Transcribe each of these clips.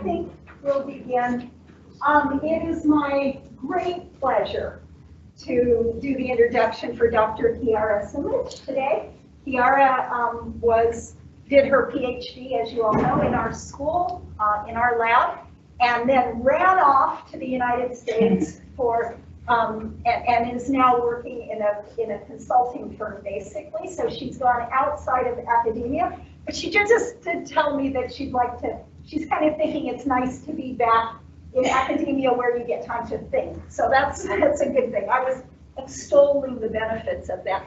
think we'll begin. It is my great pleasure to do the introduction for Dr. Chiara Sumich today. Chiara did her PhD, as you all know, in our school, in our lab, and then ran off to the United States for and is now working in a consulting firm, basically. So she's gone outside of academia, but she just did tell me that she's kind of thinking it's nice to be back in academia where you get time to think. So that's a good thing. I was extolling the benefits of that.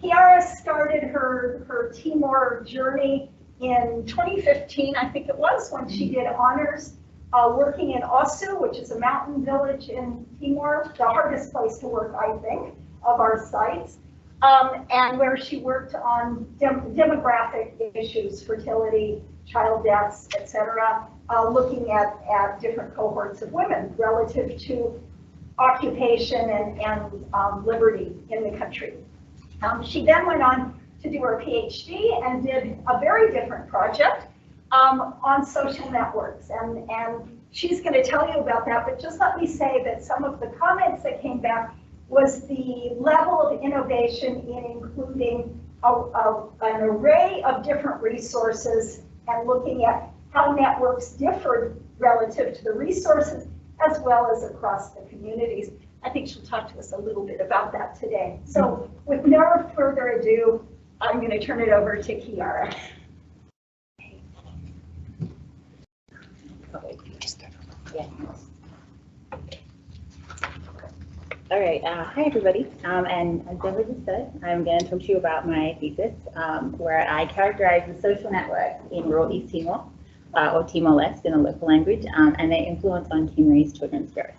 Chiara started her Timor journey in 2015, I think it was, when she did honors working in Osu, which is a mountain village in Timor, the hardest place to work, I think, of our sites, and where she worked on demographic issues, fertility, child deaths, etc., looking at different cohorts of women relative to occupation and liberty in the country. She then went on to do her PhD and did a very different project on social networks, and she's going to tell you about that, but just let me say that some of the comments that came back was the level of innovation in including an array of different resources and looking at how networks differed relative to the resources as well as across the communities. I think she'll talk to us a little bit about that today. So with no further ado, I'm going to turn it over to Chiara. All right, hi everybody, and as Deborah just said, I'm going to talk to you about my thesis, where I characterize the social networks in rural East Timor, or Timor-Leste in a local language, and their influence on Timorese children's growth.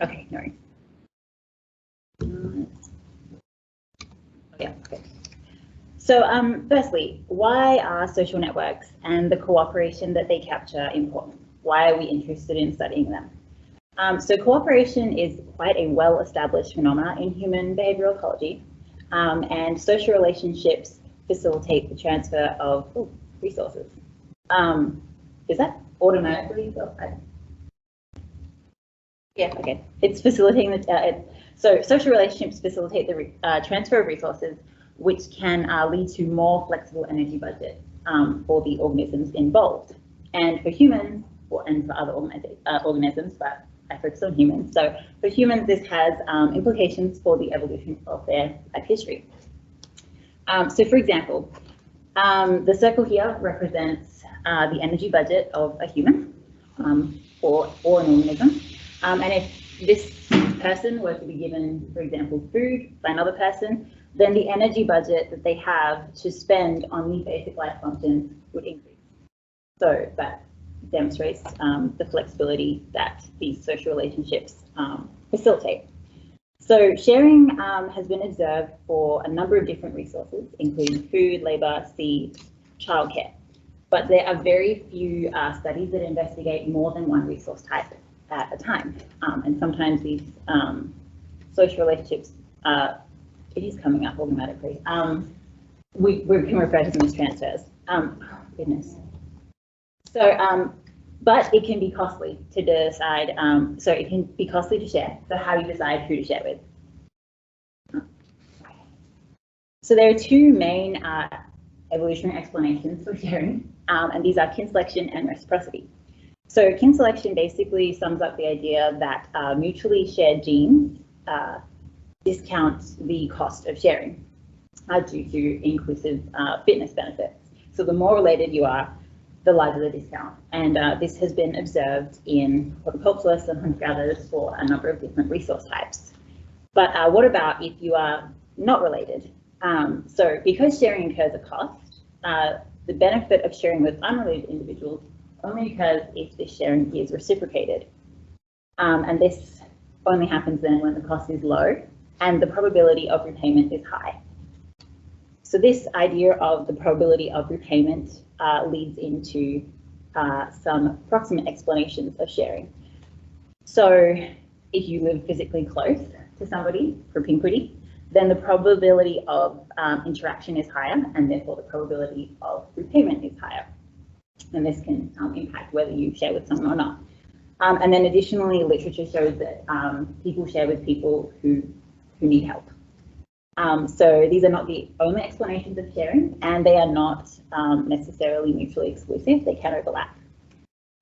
Okay, no worries. Yeah, okay. So firstly, why are social networks and the cooperation that they capture important? Why are we interested in studying them? So cooperation is quite a well-established phenomenon in human behavioral ecology, and social relationships facilitate the transfer of resources. Is that automatically? Yeah, okay. It's facilitating so social relationships facilitate the transfer of resources, which can lead to more flexible energy budget for the organisms involved, and for humans, and for other organisms, but I focus on humans. So for humans, this has implications for the evolution of their life history. So for example, the circle here represents the energy budget of a human or an organism. And if this person were to be given, for example, food by another person, then the energy budget that they have to spend on the basic life functions would increase. So that demonstrates the flexibility that these social relationships facilitate. So sharing has been observed for a number of different resources, including food, labour, seeds, childcare. But there are very few studies that investigate more than one resource type at a time. And sometimes these social relationships, it is coming up automatically. We can refer to them as transfers. Goodness. So, but it can be costly to decide, so it can be costly to share. So how do you decide who to share with? So there are two main evolutionary explanations for sharing, and these are kin selection and reciprocity. So kin selection basically sums up the idea that mutually shared genes discount the cost of sharing due to inclusive fitness benefits. So the more related you are, the larger the discount. And this has been observed in horticulturalists and hunter-gatherers for a number of different resource types. But what about if you are not related? So because sharing incurs a cost, the benefit of sharing with unrelated individuals only occurs if this sharing is reciprocated. And this only happens then when the cost is low and the probability of repayment is high. So this idea of the probability of repayment leads into some approximate explanations of sharing. So if you live physically close to somebody, propinquity, then the probability of interaction is higher, and therefore the probability of repayment is higher. and this can impact whether you share with someone or not. And then additionally, literature shows that people share with people who need help. So these are not the only explanations of sharing, and they are not necessarily mutually exclusive. They can overlap.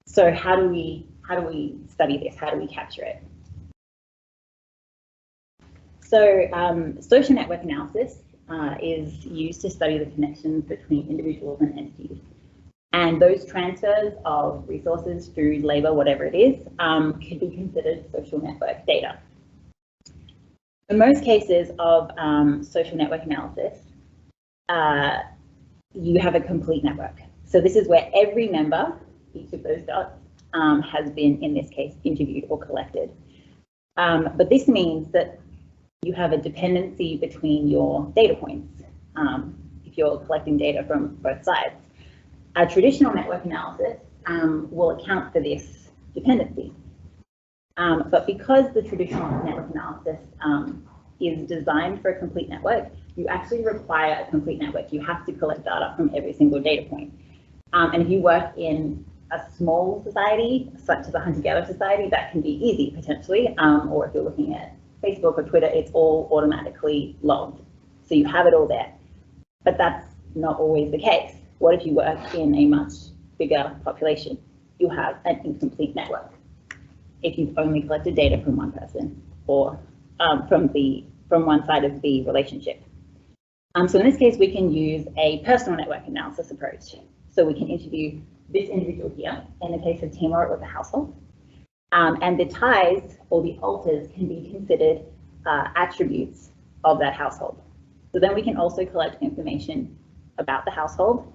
So how do we study this? How do we capture it? So social network analysis is used to study the connections between individuals and entities. And those transfers of resources, food, labor, whatever it is, could be considered social network data. In most cases of social network analysis, you have a complete network. So this is where every member, each of those dots, has been, in this case, interviewed or collected. But this means that you have a dependency between your data points if you're collecting data from both sides. A traditional network analysis will account for this dependency. But because the traditional network analysis is designed for a complete network, you actually require a complete network. You have to collect data from every single data point. And if you work in a small society, such as a hunter-gatherer society, that can be easy potentially. Or if you're looking at Facebook or Twitter, it's all automatically logged. So you have it all there. But that's not always the case. What if you work in a much bigger population? You have an incomplete network if you've only collected data from one person or from one side of the relationship. So in this case, we can use a personal network analysis approach. So we can interview this individual here. In the case of Timor, it was a household. And the ties or the alters can be considered attributes of that household. So then we can also collect information about the household,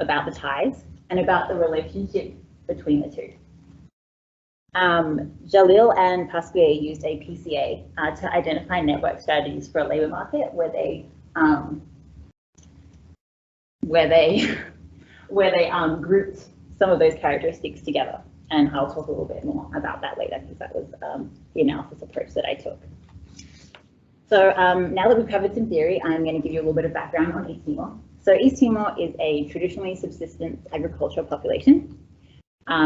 about the ties, and about the relationship between the two. Jalil and Pasquier used a PCA to identify network strategies for a labour market where they grouped some of those characteristics together. And I'll talk a little bit more about that later because that was the analysis approach that I took. So now that we've covered some theory, I'm going to give you a little bit of background on East Timor. So East Timor is a traditionally subsistence agricultural population.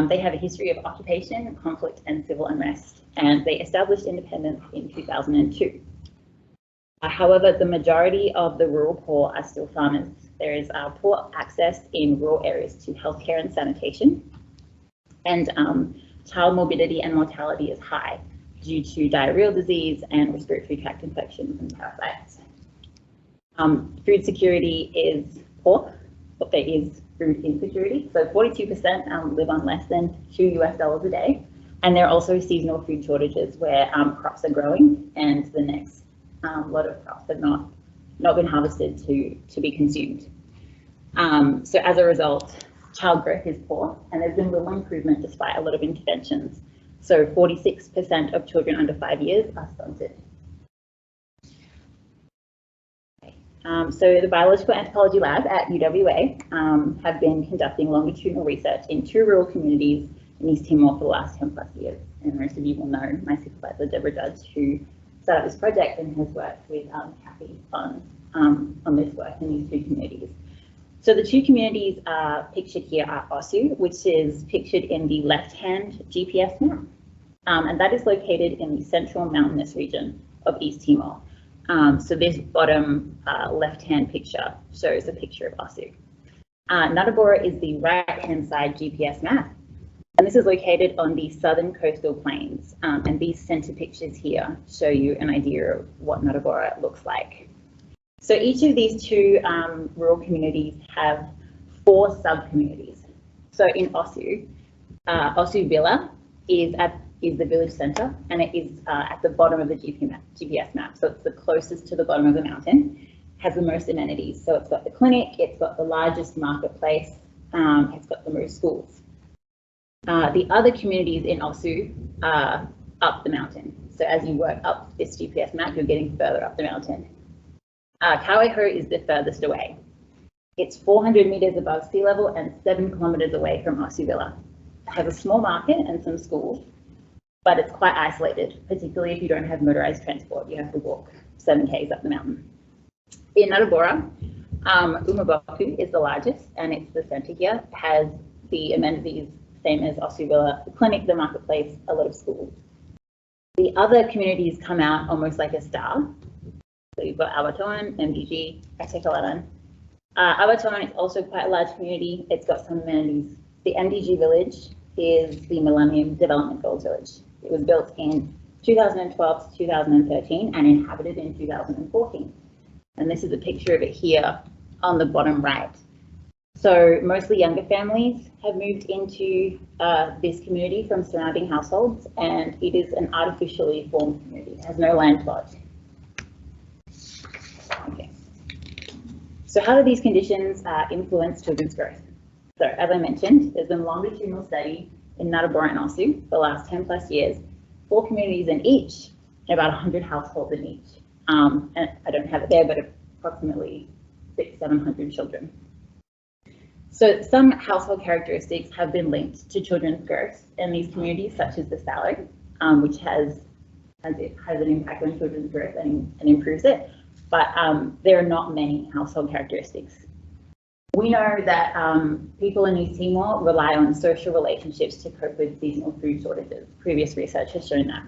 They have a history of occupation, conflict, and civil unrest, and they established independence in 2002. However, the majority of the rural poor are still farmers. There is poor access in rural areas to healthcare and sanitation, and child morbidity and mortality is high due to diarrheal disease and respiratory tract infections and parasites. Food security is poor, but there is food insecurity. So 42% live on less than $2 US a day. And there are also seasonal food shortages where crops are growing and the next lot of crops have not been harvested to be consumed. So as a result, child growth is poor and there's been little improvement despite a lot of interventions. So 46% of children under 5 years are stunted. So the Biological Anthropology Lab at UWA have been conducting longitudinal research in 2 rural communities in East Timor for the last 10 plus years. And most of you will know my supervisor, Deborah Judge, who set up this project and has worked with Kathy on this work in these 2 communities. So the 2 communities pictured here are Osu, which is pictured in the left-hand GPS map. And that is located in the central mountainous region of East Timor. So this bottom left-hand picture shows a picture of Osu. Nutabora is the right-hand side GPS map, and this is located on the southern coastal plains. And these center pictures here show you an idea of what Nutabora looks like. So each of these 2 rural communities have 4 sub-communities. So in Osu, Osu Villa is the village centre, and it is at the bottom of the GPS map. So it's the closest to the bottom of the mountain, has the most amenities. So it's got the clinic, it's got the largest marketplace, it's got the most schools. The other communities in Osu are up the mountain. So as you work up this GPS map, you're getting further up the mountain. Kauaiho is the furthest away. It's 400 meters above sea level and 7 kilometers away from Osu Villa. It has a small market and some schools, but it's quite isolated, particularly if you don't have motorized transport. You have to walk 7 k's up the mountain. In Nutabora, Umaboku is the largest, and it's the center here. It has the amenities, same as Osceola, the clinic, the marketplace, a lot of schools. The other communities come out almost like a star. So you've got Awatoan, MDG, Atekalaran. Awatoan is also quite a large community. It's got some amenities. The MDG village is the Millennium Development Goals Village. It was built in 2012 to 2013 and inhabited in 2014. And this is a picture of it here on the bottom right. So mostly younger families have moved into this community from surrounding households, and it is an artificially formed community. It has no land plot. Okay. So how do these conditions influence children's growth? So as I mentioned, there's been longitudinal study in Narrabri and Osu the last 10 plus years, 4 communities in each, and about 100 households in each. And I don't have it there, but approximately 600-700 children. So some household characteristics have been linked to children's growth in these communities, such as the salary, which has an impact on children's growth and improves it. But there are not many household characteristics. We know that people in East Timor rely on social relationships to cope with seasonal food shortages. Previous research has shown that.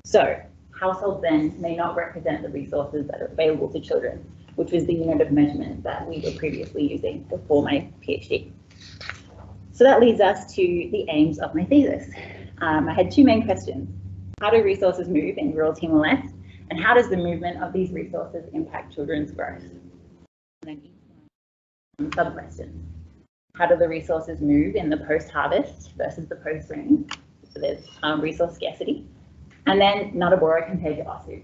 So households then may not represent the resources that are available to children, which was the unit of measurement that we were previously using before my PhD. So that leads us to the aims of my thesis. I had 2 main questions. How do resources move in rural Timor-Leste? And how does the movement of these resources impact children's growth? And then sub-questions. How do the resources move in the post-harvest versus the post-rain? So there's resource scarcity. And then Narrabri compared to Osu.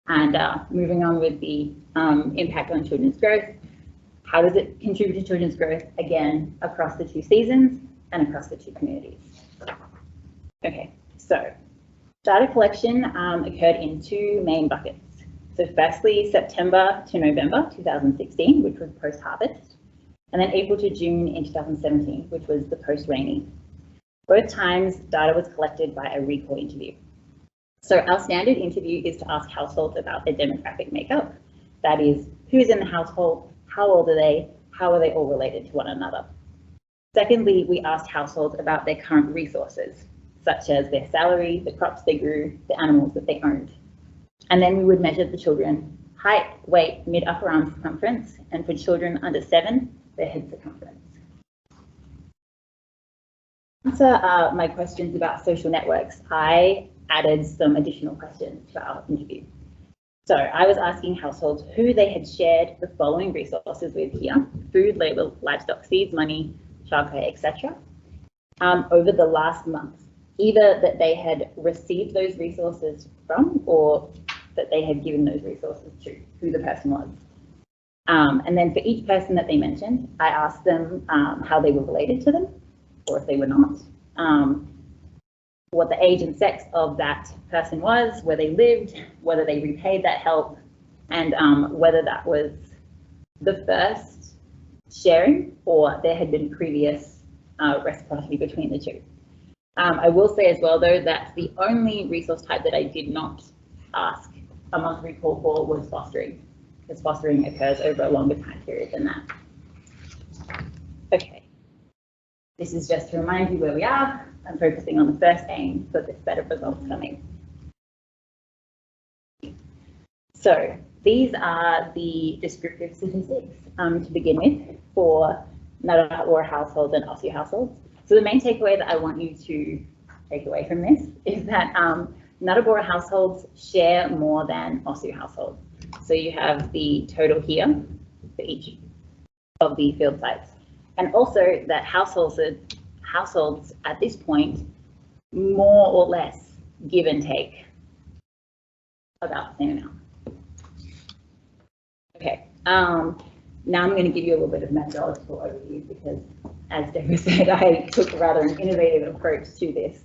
And moving on with the impact on children's growth, how does it contribute to children's growth, again, across the 2 seasons and across the 2 communities? Okay, so data collection occurred in 2 main buckets. So firstly, September to November 2016, which was post-harvest, and then April to June in 2017, which was the post-rainy. Both times, data was collected by a recall interview. So our standard interview is to ask households about their demographic makeup. That is, who's in the household, how old are they, how are they all related to one another. Secondly, we asked households about their current resources, such as their salary, the crops they grew, the animals that they owned. And then we would measure the children height, weight, mid-upper arm circumference, and for children under 7, their head circumference. To answer my questions about social networks, I added some additional questions to our interview. So I was asking households who they had shared the following resources with here: food, labour, livestock, seeds, money, childcare, etc. Over the last month, either that they had received those resources from or that they had given those resources to, who the person was. And then for each person that they mentioned, I asked them how they were related to them, or if they were not, what the age and sex of that person was, where they lived, whether they repaid that help, and whether that was the first sharing or there had been previous reciprocity between the 2. I will say as well, though, that the only resource type that I did not ask a monthly call for was fostering, because fostering occurs over a longer time period than that. Okay, this is just to remind you where we are. I'm focusing on the first aim for this set of results coming. So these are the descriptive statistics to begin with for Narrabri households and Osu households. So the main takeaway that I want you to take away from this is that Narrabri households share more than Osu households. So you have the total here for each of the field sites. And also that households at this point, more or less give and take about the same amount. Okay, now I'm going to give you a little bit of methodological overview because, as Deborah said, I took rather an innovative approach to this.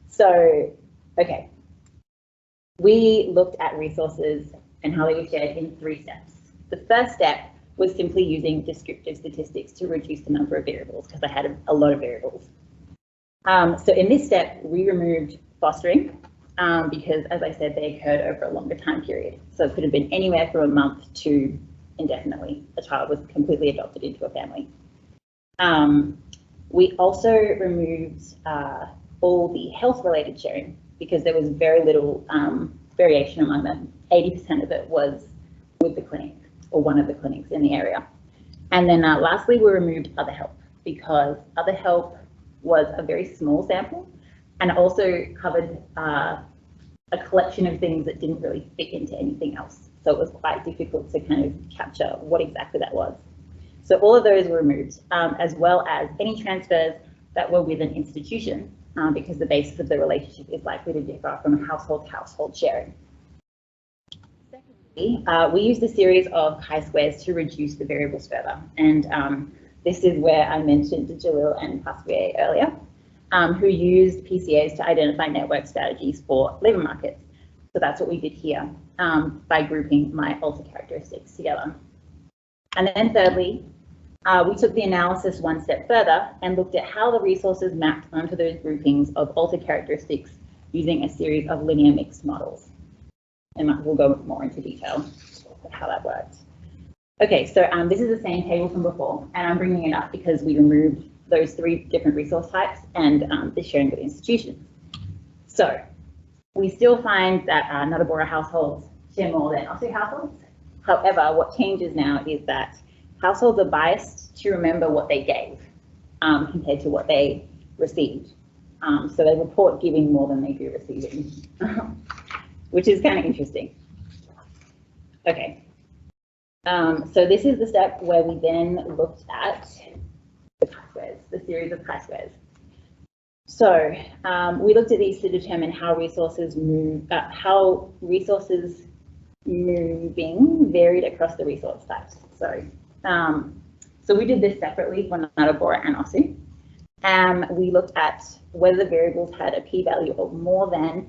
So, okay, we looked at resources and how they were shared in 3 steps. The first step was simply using descriptive statistics to reduce the number of variables because I had a lot of variables. So in this step, we removed fostering because, as I said, they occurred over a longer time period. So it could have been anywhere from a month to indefinitely. A child was completely adopted into a family. We also removed all the health-related sharing because there was very little variation among them. 80% of it was with the clinic or one of the clinics in the area. And then lastly, we removed other help because other help was a very small sample and also covered a collection of things that didn't really fit into anything else. So it was quite difficult to kind of capture what exactly that was. So all of those were removed, as well as any transfers that were with an institution, because the basis of the relationship is likely to differ from household to household sharing. Secondly, we used a series of chi-squares to reduce the variables further. And this is where I mentioned Jalil and Pasquier earlier, who used PCAs to identify network strategies for labour markets. So that's what we did here by grouping my alter characteristics together. And then thirdly, we took the analysis one step further and looked at how the resources mapped onto those groupings of alter characteristics using a series of linear mixed models. And we'll go more into detail of how that worked. Okay, so this is the same table from before, and I'm bringing it up because we removed those 3 different resource types and the sharing with institutions. So we still find that Nutabora households share more than Aussie households. However, what changes now is that households are biased to remember what they gave compared to what they received. So they report giving more than they do receiving, which is kind of interesting. Okay. So this is the step where we then looked at the chi-squares, the series of chi-squares. So we looked at these to determine how resources move, how resources moving varied across the resource types. So we did this separately for Nutabora and Aussie. We looked at whether the variables had a p-value of more than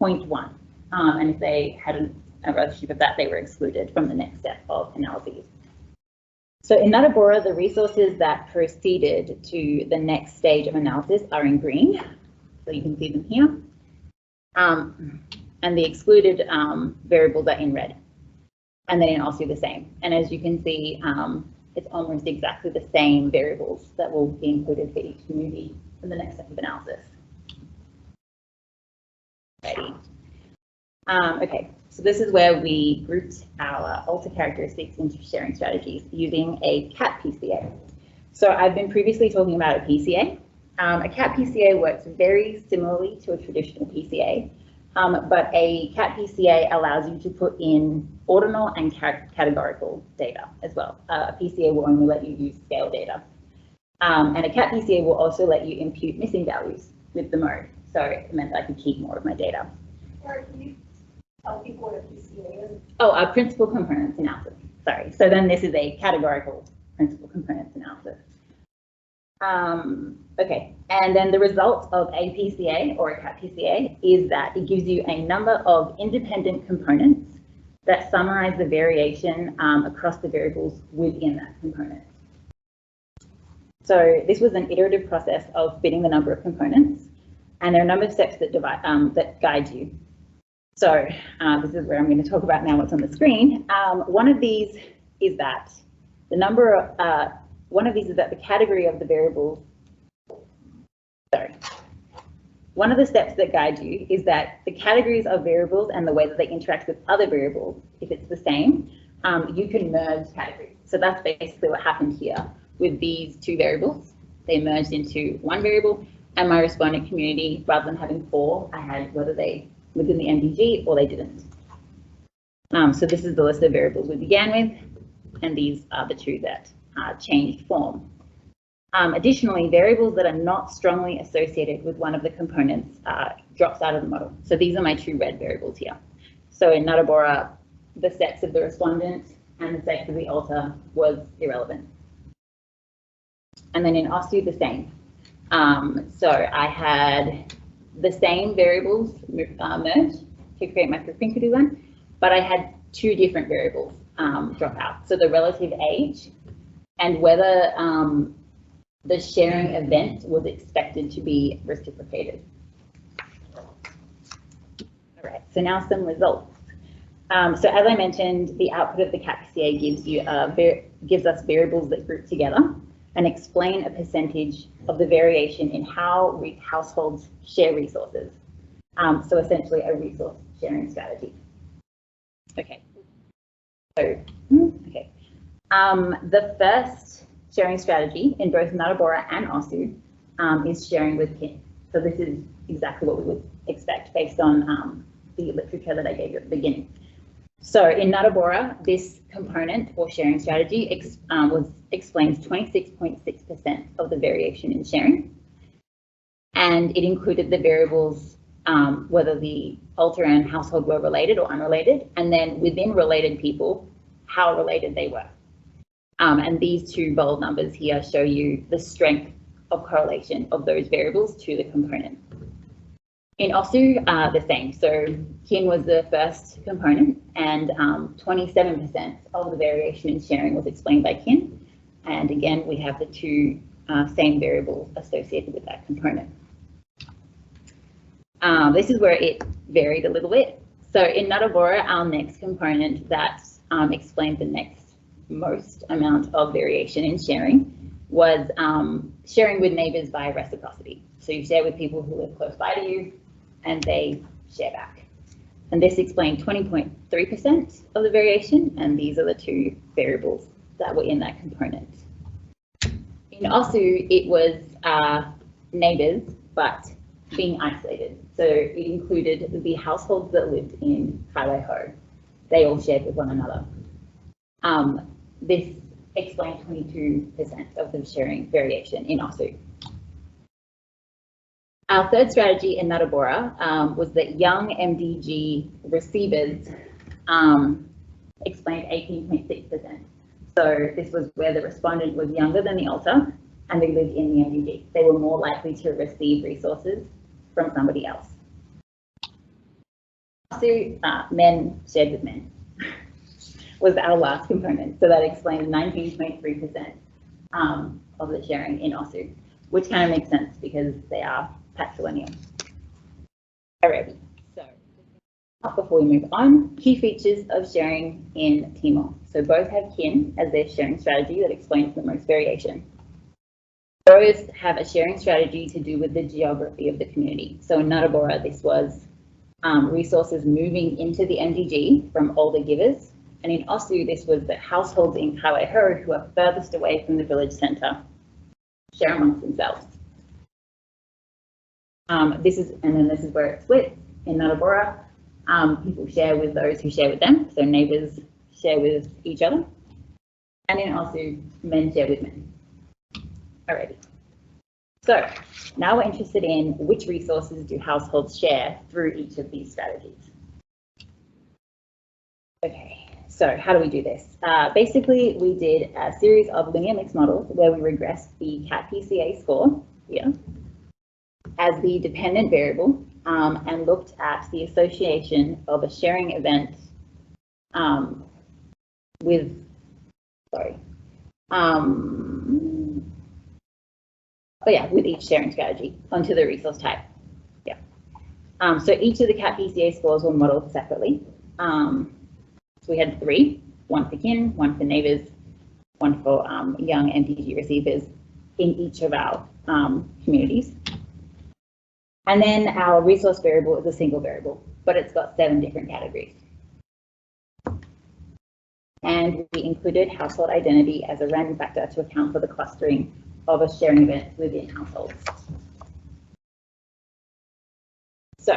0.1, and if they had a relationship of that, they were excluded from the next step of analyses. So in Nutabora, the resources that proceeded to the next stage of analysis are in green, so you can see them here, and the excluded variables are in red. And then in Aussie the same. And as you can see, it's almost exactly the same variables that will be included for each community in the next step of analysis. Ready. Okay, so this is where we grouped our alter characteristics into sharing strategies using a CAT PCA. So I've been previously talking about a PCA. A CAT PCA works very similarly to a traditional PCA, but a CAT PCA allows you to put in ordinal and categorical data as well. A PCA will only let you use scale data. And a CAT PCA will also let you impute missing values with the mode. So it meant that I could keep more of my data. Or can you tell people what a PCA is? Oh, a principal components analysis. Sorry. So then this is a categorical principal components analysis. Okay, and then the result of a PCA or a CAT PCA is that it gives you a number of independent components that summarize the variation across the variables within that component. So this was an iterative process of fitting the number of components, and there are a number of steps that that guide you. So this is where I'm going to talk about now what's on the screen. One of these is that the number of the category of the variables. Sorry. One of the steps that guide you is that the categories of variables and the way that they interact with other variables, if it's the same, you can merge categories. So that's basically what happened here with these 2 variables. They merged into 1 variable, and my respondent community, rather than having 4, I had whether they lived in the MDG or they didn't. So this is the list of variables we began with, and these are the 2 that changed form. Additionally, variables that are not strongly associated with one of the components drops out of the model. So these are my 2 red variables here. So in Nutabora, the sex of the respondent and the sex of the alter was irrelevant. And then in Aussie, the same. So I had the same variables merged to create my propinquity one, but I had 2 different variables drop out. So the relative age and whether the sharing event was expected to be reciprocated. All right, so now some results. So as I mentioned, the output of the CAT PCA gives us variables that group together. and explain a percentage of the variation in how households share resources. So essentially a resource sharing strategy. Okay. So, okay. The first sharing strategy in both Natabora and Osu is sharing with kin. So this is exactly what we would expect based on the literature that I gave you at the beginning. So in Natabora, this component or sharing strategy explains 26.6% of the variation in sharing. And it included the variables whether the alter and household were related or unrelated, and then within related people, how related they were. And these two bold numbers here show you the strength of correlation of those variables to the component. In Osu, the same. So kin was the first component, and 27% of the variation in sharing was explained by kin. And again, we have the two same variables associated with that component. This is where it varied a little bit. So in Natabora, our next component that explained the next most amount of variation in sharing was sharing with neighbours by reciprocity. So you share with people who live close by to you, and they share back. And this explained 20.3% of the variation, and these are the two variables that were in that component. In Osu, it was neighbours, but being isolated. So it included the households that lived in Kaiwaiho. They all shared with one another. This explained 22% of the sharing variation in Osu. Our third strategy in Natabora was that young MDG receivers explained 18.6%. So this was where the respondent was younger than the alter and they lived in the MDG. They were more likely to receive resources from somebody else. So men shared with men was our last component. So that explains 19.3% of the sharing in Osu, which kind of makes sense because they are patrilineal. Alrighty, so before we move on, key features of sharing in Timor. So both have kin as their sharing strategy that explains the most variation. Both have a sharing strategy to do with the geography of the community. So in Natabora, this was resources moving into the MDG from older givers. And in Osu, this was the households in Kaiwaiho who are furthest away from the village centre share amongst themselves. This is where it splits. In Natabora, people share with those who share with them. So neighbours share with each other. And in Osu, men share with men. Alrighty. So now we're interested in which resources do households share through each of these strategies. Okay, so how do we do this? Basically, we did a series of linear mixed models where we regressed the CAT-PCA score here as the dependent variable and looked at the association of a sharing event with each sharing strategy onto the resource type. Yeah. So each of the CAT-PCA scores were modeled separately. So we had 3, one for kin, one for neighbours, one for young MDG receivers in each of our communities. And then our resource variable is a single variable, but it's got 7 different categories. And we included household identity as a random factor to account for the clustering of a sharing event within households. So,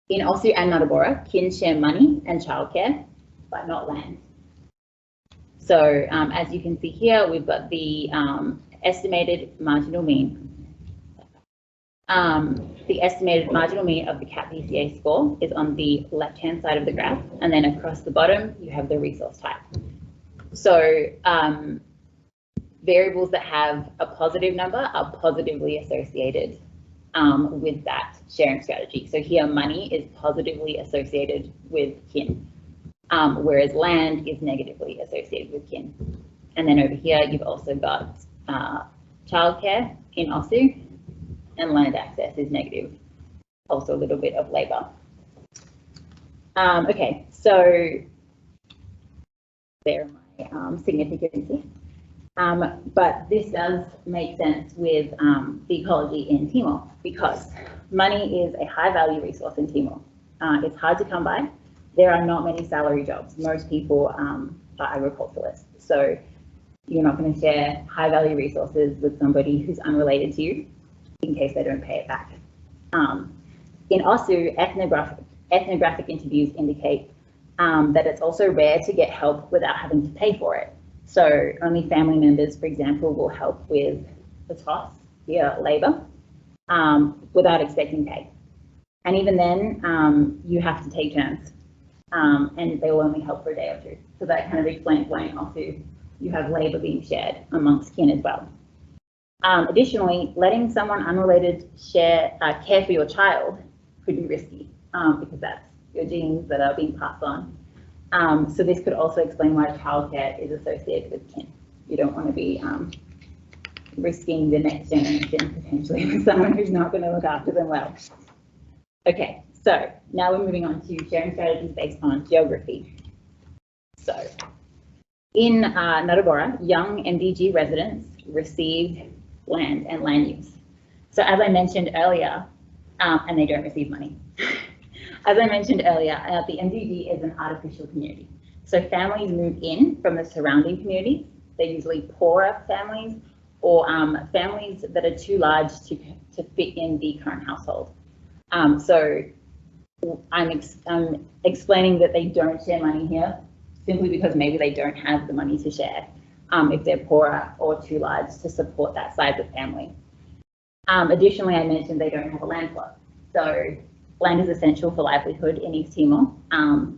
in Osu and Natabora, kin share money and childcare, but not land. So, as you can see here, we've got the estimated marginal mean. The estimated marginal mean of the CAT-PCA score is on the left-hand side of the graph, and then across the bottom, you have the resource type. So, variables that have a positive number are positively associated with that sharing strategy. So here, money is positively associated with kin, whereas land is negatively associated with kin. And then over here, you've also got childcare in Osu, and land access is negative. Also a little bit of labour. Okay, so there are my significances. But this does make sense with the ecology in Timor because money is a high value resource in Timor. It's hard to come by. There are not many salary jobs. Most people are agriculturalists. So you're not going to share high value resources with somebody who's unrelated to you in case they don't pay it back. In OSU, ethnographic interviews indicate that it's also rare to get help without having to pay for it. So only family members, for example, will help with the toss, via labour, without expecting pay. And even then, you have to take turns, and they will only help for a day or two. So that kind of explains why in OSU you have labour being shared amongst kin as well. Additionally, letting someone unrelated care for your child could be risky because that's your genes that are being passed on. So this could also explain why childcare is associated with kin. You don't want to be risking the next generation potentially with someone who's not going to look after them well. Okay, so now we're moving on to sharing strategies based on geography. So in Narrabora, young MDG residents receive land and land use. So as I mentioned earlier, and they don't receive money. As I mentioned earlier, the MDG is an artificial community. So families move in from the surrounding communities. They're usually poorer families or families that are too large to fit in the current household. So I'm explaining that they don't share money here simply because maybe they don't have the money to share if they're poorer or too large to support that size of family. Additionally, I mentioned they don't have a land plot. So land is essential for livelihood in East Timor.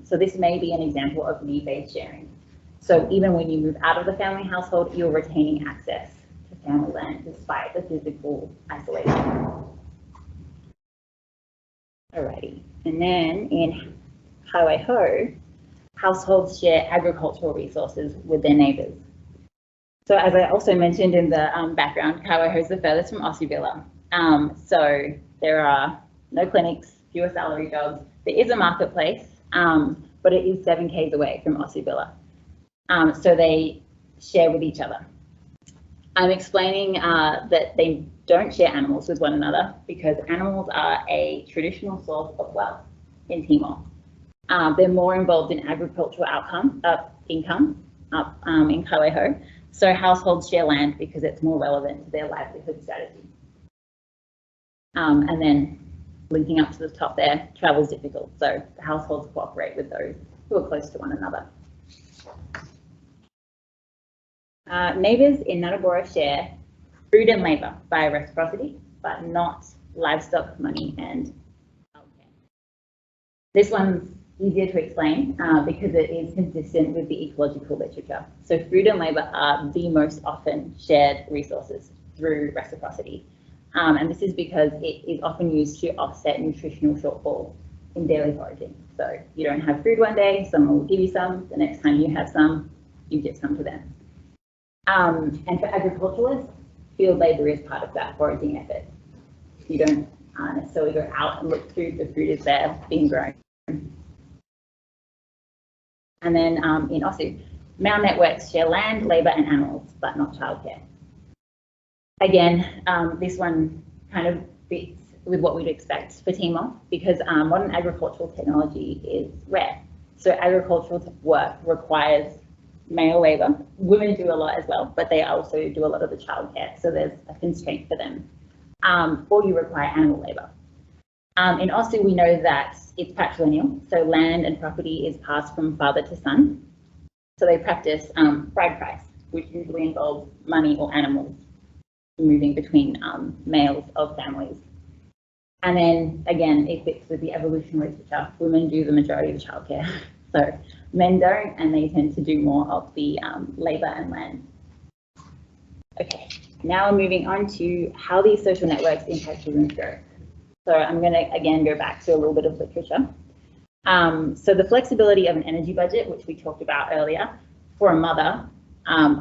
So this may be an example of need-based sharing. So even when you move out of the family household, you're retaining access to family land despite the physical isolation. Alrighty, and then in Kaiwaiho, households share agricultural resources with their neighbours. So as I also mentioned in the background, Kaiwaiho is the furthest from Osubilla. So there are no clinics, fewer salary jobs. There is a marketplace, but it is 7 k's away from Osubilla. So they share with each other. I'm explaining that they don't share animals with one another because animals are a traditional source of wealth in Timor. They're more involved in agricultural income in Kaiwaiho. So households share land because it's more relevant to their livelihood strategy. And then linking up to the top there, travel is difficult. So the households cooperate with those who are close to one another. Neighbours in Narrabora share food and labour by reciprocity, but not livestock, money and childcare. This one's easier to explain because it is consistent with the ecological literature. So food and labour are the most often shared resources through reciprocity. And this is because it is often used to offset nutritional shortfalls in daily foraging. So you don't have food one day, someone will give you some, the next time you have some, you give some to them. And for agriculturalists, field labour is part of that foraging effort. You don't necessarily go out and look through, the food is there being grown. And then in OSU, male networks share land, labour and animals, but not childcare. Again, this one kind of fits with what we'd expect for Timor because modern agricultural technology is rare. So agricultural work requires male labour. Women do a lot as well, but they also do a lot of the childcare. So there's a constraint for them. Or you require animal labour. In OSU, we know that it's patrilineal. So land and property is passed from father to son. So they practice bride price, which usually involves money or animals moving between males of families. And then again, it fits with the evolutionary literature. Women do the majority of childcare. So men don't, and they tend to do more of the labour and land. Okay, now we're moving on to how these social networks impact children's growth. So I'm going to again go back to a little bit of literature. So the flexibility of an energy budget, which we talked about earlier, for a mother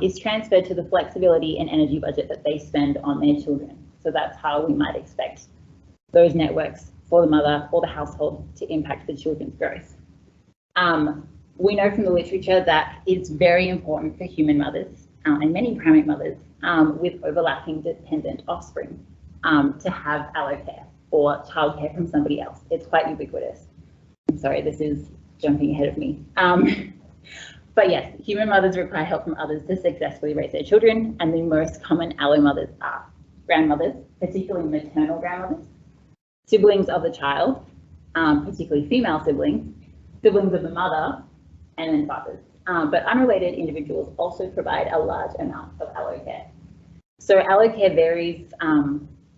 is transferred to the flexibility and energy budget that they spend on their children. So that's how we might expect those networks for the mother or the household to impact the children's growth. We know from the literature that it's very important for human mothers and many primate mothers with overlapping dependent offspring to have allocare or childcare from somebody else. It's quite ubiquitous. I'm sorry, this is jumping ahead of me. But yes, human mothers require help from others to successfully raise their children, and the most common allo mothers are grandmothers, particularly maternal grandmothers, siblings of the child, particularly female siblings, siblings of the mother, and then fathers. But unrelated individuals also provide a large amount of allocare. So allocare varies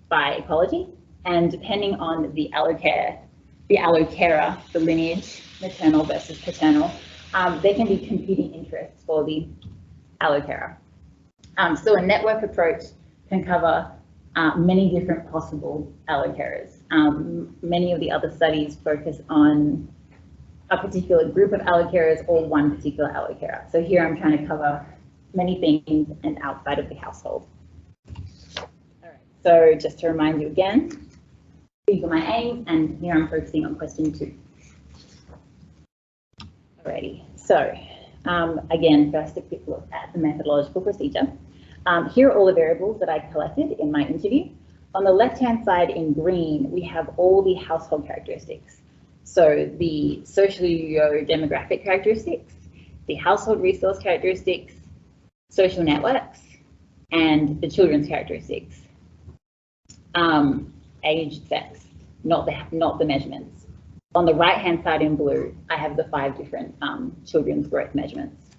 by ecology, and depending on the allocarer, the lineage, maternal versus paternal, there can be competing interests for the allocarer. So a network approach can cover many different possible allocarers. Many of the other studies focus on a particular group of allocarers or one particular allocarer. So here I'm trying to cover many things and outside of the household. All right. So just to remind you again, these are my aims, and here I'm focusing on question 2. Alrighty, so again, first a quick look at the methodological procedure. Here are all the variables that I collected in my interview. On the left-hand side in green, we have all the household characteristics. So the socio-demographic characteristics, the household resource characteristics, social networks, and the children's characteristics. Age, sex, not the measurements. On the right-hand side in blue, I have the 5 different children's growth measurements.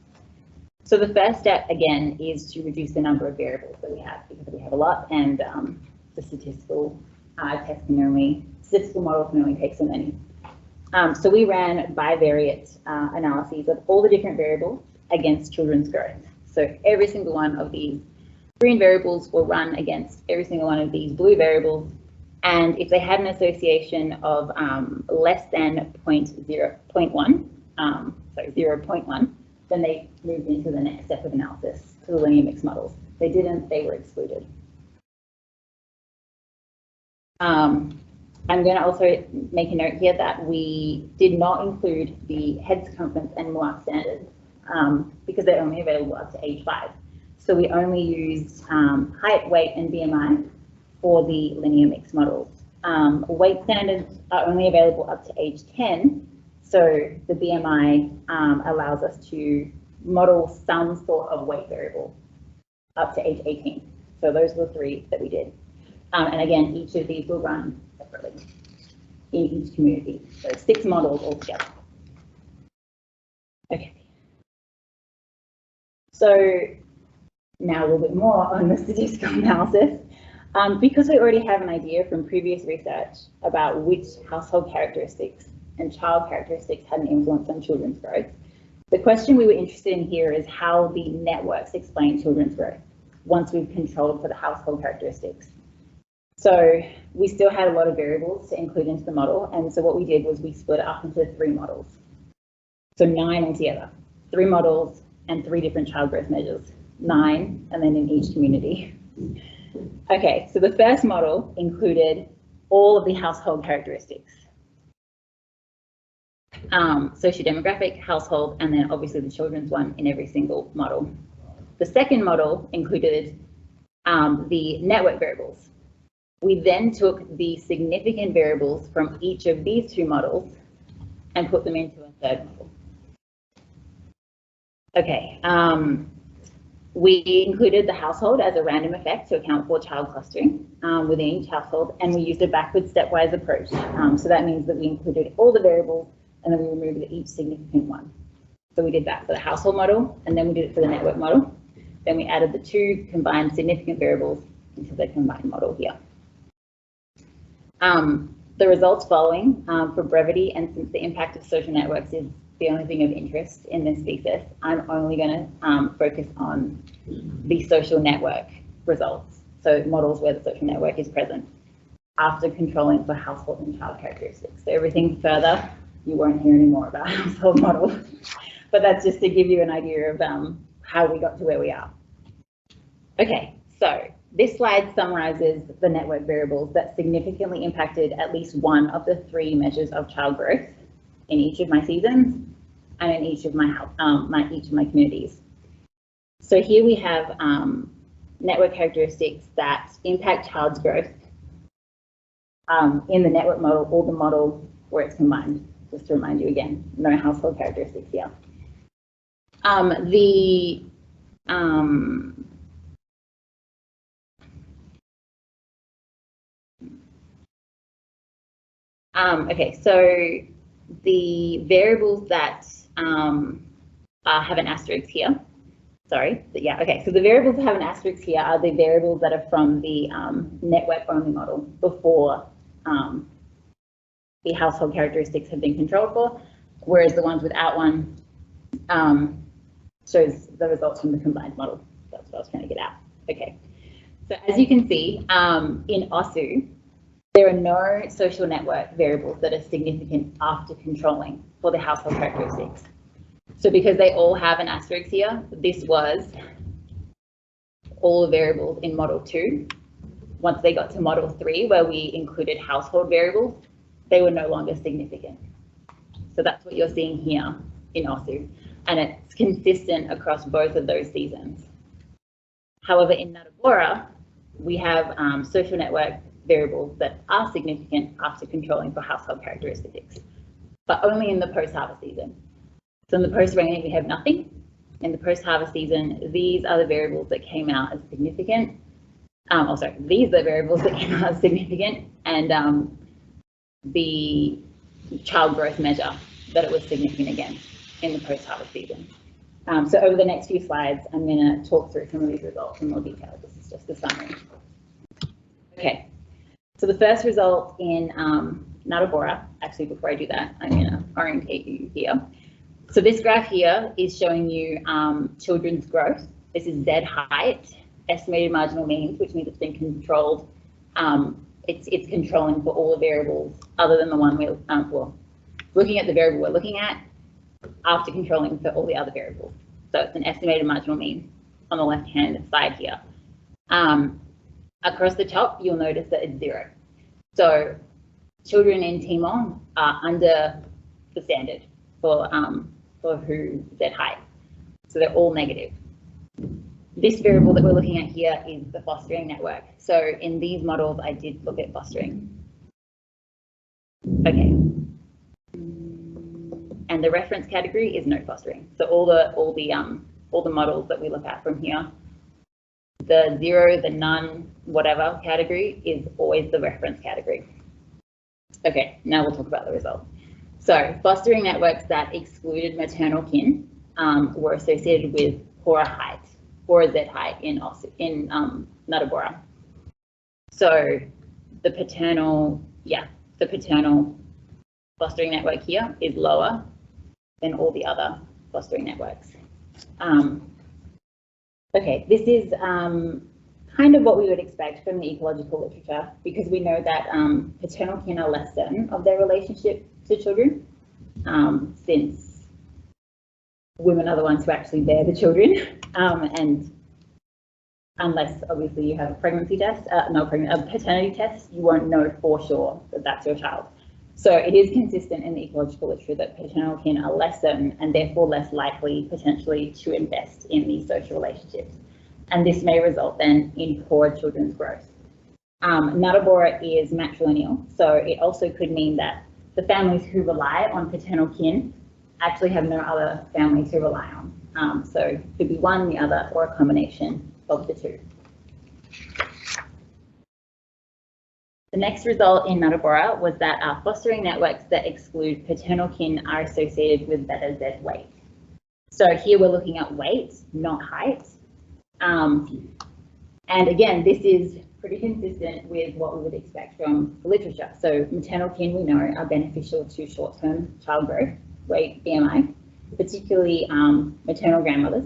So the first step, again, is to reduce the number of variables that we have, because we have a lot, and the statistical model can only take so many. So we ran bivariate analyses of all the different variables against children's growth. So every single one of these green variables will run against every single one of these blue variables. And if they had an association of less than 0.1, then they moved into the next step of analysis to the linear mixed models. If they didn't, they were excluded. I'm going to also make a note here that we did not include the head circumference and MUAC standards because they're only available up to age 5. So we only used height, weight, and BMI for the linear mixed models. Weight standards are only available up to age 10, so the BMI allows us to model some sort of weight variable up to age 18. So those were 3 that we did. And again, each of these will run separately in each community. So 6 models altogether. Okay. So now a little bit more on the statistical analysis. Because we already have an idea from previous research about which household characteristics and child characteristics had an influence on children's growth, the question we were interested in here is how the networks explain children's growth once we've controlled for the household characteristics. So we still had a lot of variables to include into the model, and so what we did was we split it up into 3 models. So 9 altogether, 3 models and 3 different child growth measures, 9, and then in each community. Okay, so the first model included all of the household characteristics. Socio-demographic, household, and then obviously the children's one in every single model. The second model included the network variables. We then took the significant variables from each of these 2 models and put them into a third model. Okay, we included the household as a random effect to account for child clustering within each household, and we used a backward stepwise approach. So that means that we included all the variables and then we removed each significant one. So we did that for the household model, and then we did it for the network model. Then we added the 2 combined significant variables into the combined model here. The results following, for brevity, and since the impact of social networks is the only thing of interest in this thesis, I'm only going to focus on the social network results, so models where the social network is present, after controlling for household and child characteristics. So everything further, you won't hear any more about household models, but that's just to give you an idea of how we got to where we are. Okay, so this slide summarizes the network variables that significantly impacted at least one of the 3 measures of child growth in each of my seasons and in each of my communities. So here we have network characteristics that impact child's growth in the network model or the model where it's combined. Just to remind you again, no household characteristics here. Okay, so the variables that have an asterisk here. Sorry, yeah, okay. So the variables that have an asterisk here are the variables that are from the network-only model before the household characteristics have been controlled for, whereas the ones without one shows the results from the combined model. That's what I was trying to get at. Okay, so as you can see, in OSU, there are no social network variables that are significant after controlling for the household characteristics. So because they all have an asterisk here, this was all the variables in model 2. Once they got to model 3, where we included household variables, they were no longer significant. So that's what you're seeing here in OSU, and it's consistent across both of those seasons. However, in Natabora, we have social network variables that are significant after controlling for household characteristics, but only in the post-harvest season. So in the post-rain, we have nothing. In the post-harvest season, these are the variables that came out as significant. These are the variables that came out as significant, and the child growth measure that it was significant again in the post-harvest season. So over the next few slides, I'm going to talk through some of these results in more detail. This is just a summary. Okay, so the first result in Natabora, actually before I do that, I'm going to orientate you here. So this graph here is showing you children's growth. This is Z height, estimated marginal means, which means it's been controlled. It's controlling for all the variables other than the one we're looking at the variable we're looking at after controlling for all the other variables. So it's an estimated marginal mean on the left-hand side here. Across the top, you'll notice that it's 0. So children in Timor are under the standard for who Z height. So they're all negative. This variable that we're looking at here is the fostering network. So in these models, I did look at fostering. Okay. And the reference category is no fostering. So all the models that we look at from here, the 0, the none, whatever category is always the reference category. Okay, now we'll talk about the result. So fostering networks that excluded maternal kin were associated with poorer height, poorer Z height in Natabora. So the paternal fostering network here is lower than all the other fostering networks. Okay, this is kind of what we would expect from the ecological literature, because we know that paternal kin are less certain of their relationship to children, since women are the ones who actually bear the children, and unless obviously you have a pregnancy test, a paternity test, you won't know for sure that that's your child. So it is consistent in the ecological literature that paternal kin are less certain and therefore less likely potentially to invest in these social relationships. And this may result then in poor children's growth. Natabora is matrilineal, so it also could mean that the families who rely on paternal kin actually have no other families to rely on. So it could be one, the other, or a combination of the two. The next result in Natabora was that our fostering networks that exclude paternal kin are associated with better Z weight. So here we're looking at weight, not height. And again, this is pretty consistent with what we would expect from the literature. So maternal kin, we know, are beneficial to short-term child growth, weight, BMI, particularly maternal grandmothers.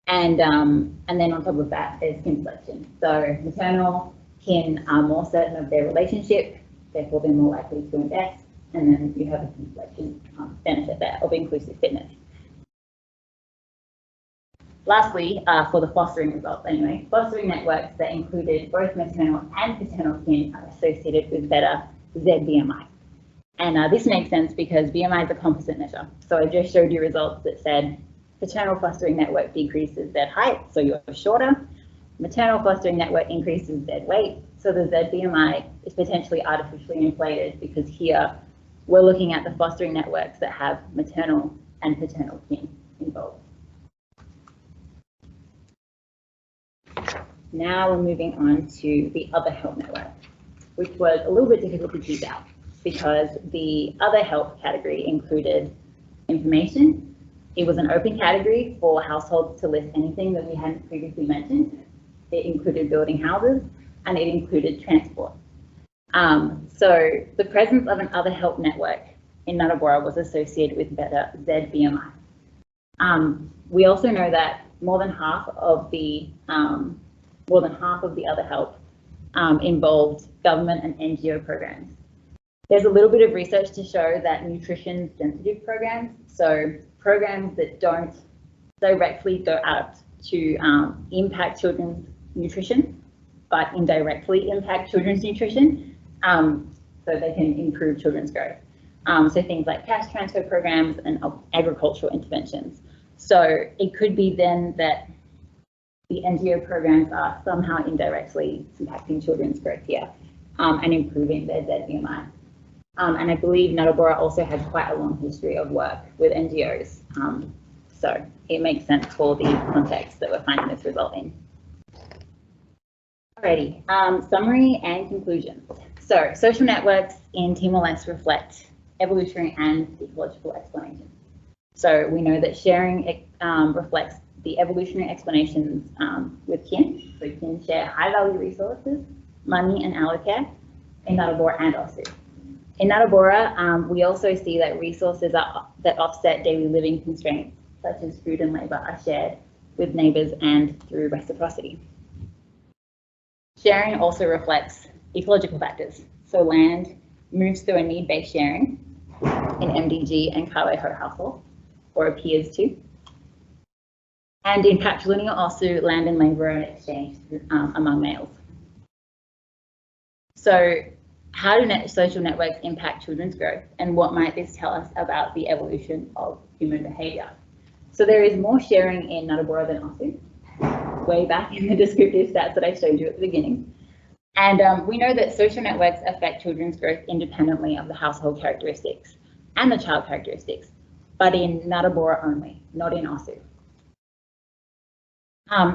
And then on top of that, there's kin selection. So maternal kin are more certain of their relationship, therefore they're more likely to invest, and then you have a kin selection benefit there of inclusive fitness. Lastly, for the fostering results anyway, fostering networks that included both maternal and paternal kin are associated with better ZBMI. And this makes sense because BMI is a composite measure. So I just showed you results that said Paternal fostering network decreases Z height, so you're shorter. Maternal fostering network increases Z weight, so the Z BMI is potentially artificially inflated because here we're looking at the fostering networks that have maternal and paternal kin involved. Now we're moving on to the other help network, which was a little bit difficult to tease out because the other help category included information. It was an open category for households to list anything that we hadn't previously mentioned. It included building houses and it included transport. So the presence of an other help network in Nuttawbora was associated with better Z BMI. We also know that more than half of the other help involved government and NGO programs. There's a little bit of research to show that nutrition sensitive programs, so programs that don't directly go out to impact children's nutrition, but indirectly impact children's nutrition, so they can improve children's growth. So things like cash transfer programs and agricultural interventions. So it could be then that the NGO programs are somehow indirectly impacting children's growth here and improving their ZBMI. And I believe Nuttawbora also has quite a long history of work with NGOs. So it makes sense for the context that we're finding this result in. Alrighty, summary and conclusions. So social networks in Timor-Leste reflect evolutionary and ecological explanations. So we know that sharing reflects the evolutionary explanations with kin. So kin share high value resources, money and alocare in Nuttawbora and Osu. In Nuttawbora, we also see that resources that offset daily living constraints, such as food and labour, are shared with neighbours and through reciprocity. Sharing also reflects ecological factors. So land moves through a need-based sharing in MDG and Kaweho households, or appears to. And in patrilineal Osu, land and labour are exchanged among males. So how do social networks impact children's growth, and what might this tell us about the evolution of human behaviour? So there is more sharing in Nuttawbora than Osu, way back in the descriptive stats that I showed you at the beginning. And we know that social networks affect children's growth independently of the household characteristics and the child characteristics, but in Nuttawbora only, not in Osu.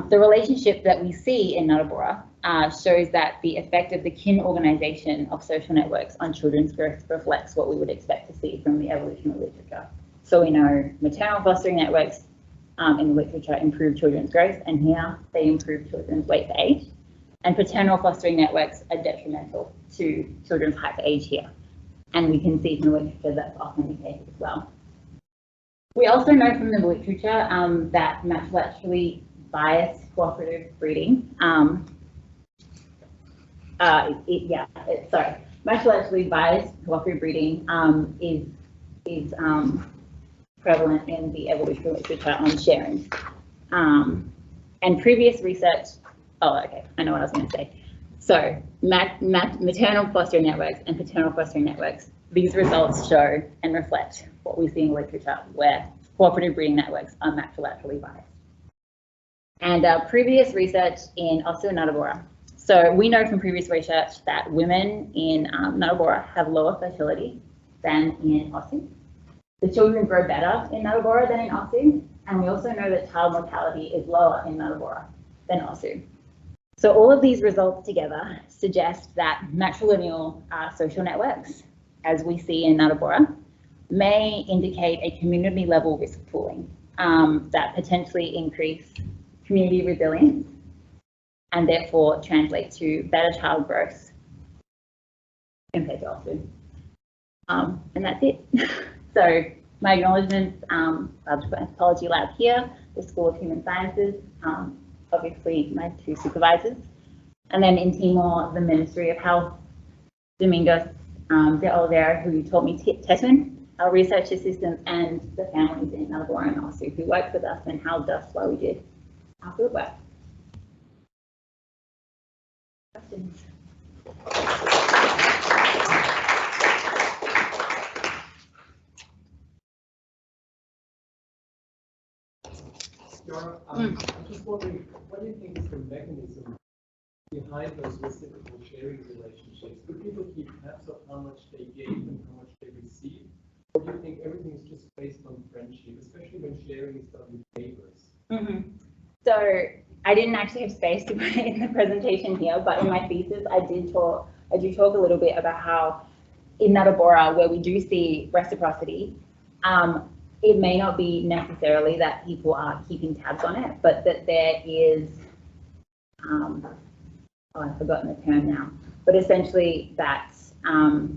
The relationship that we see in Nuttawbora shows that the effect of the kin organisation of social networks on children's growth reflects what we would expect to see from the evolutionary literature. So we know maternal fostering networks in the literature improve children's growth, and here they improve children's weight for age. And paternal fostering networks are detrimental to children's height for age here. And we can see from the literature that's often the case as well. We also know from the literature that matrilaterally biased cooperative breeding, matrilaterally biased cooperative breeding is prevalent in the evolutionary literature on sharing. And previous research, I know what I was going to say. So maternal fostering networks and paternal fostering networks, these results show and reflect what we see in literature where cooperative breeding networks are matrilaterally biased. And previous research in Osu and Nuttawbora. So we know from previous research that women in Nuttawbora have lower fertility than in Osu. The children grow better in Nuttawbora than in Osu, and we also know that child mortality is lower in Nuttawbora than Osu. So all of these results together suggest that matrilineal social networks, as we see in Nuttawbora, may indicate a community level risk pooling that potentially increase community resilience and therefore translate to better child growth compared to Osu. And that's it. So my acknowledgements, Biological Anthropology Lab here, the School of Human Sciences, obviously my two supervisors, and then in Timor, the Ministry of Health, Domingos de Oliveira, who taught me Tetuan, our research assistants, and the families in Nuttawbora and Osu who worked with us and helped us while we did our field work. Questions? Chiara, I'm just wondering, what do you think is the mechanism behind those reciprocal sharing relationships? Do people keep tabs of how much they gave and how much they received? Or do you think everything is just based on friendship, especially when sharing is done with neighbors? So I didn't actually have space to put it in the presentation here, but in my thesis, I do talk a little bit about how in Natabora, where we do see reciprocity, it may not be necessarily that people are keeping tabs on it, but that there is, I've forgotten the term now, but essentially that, my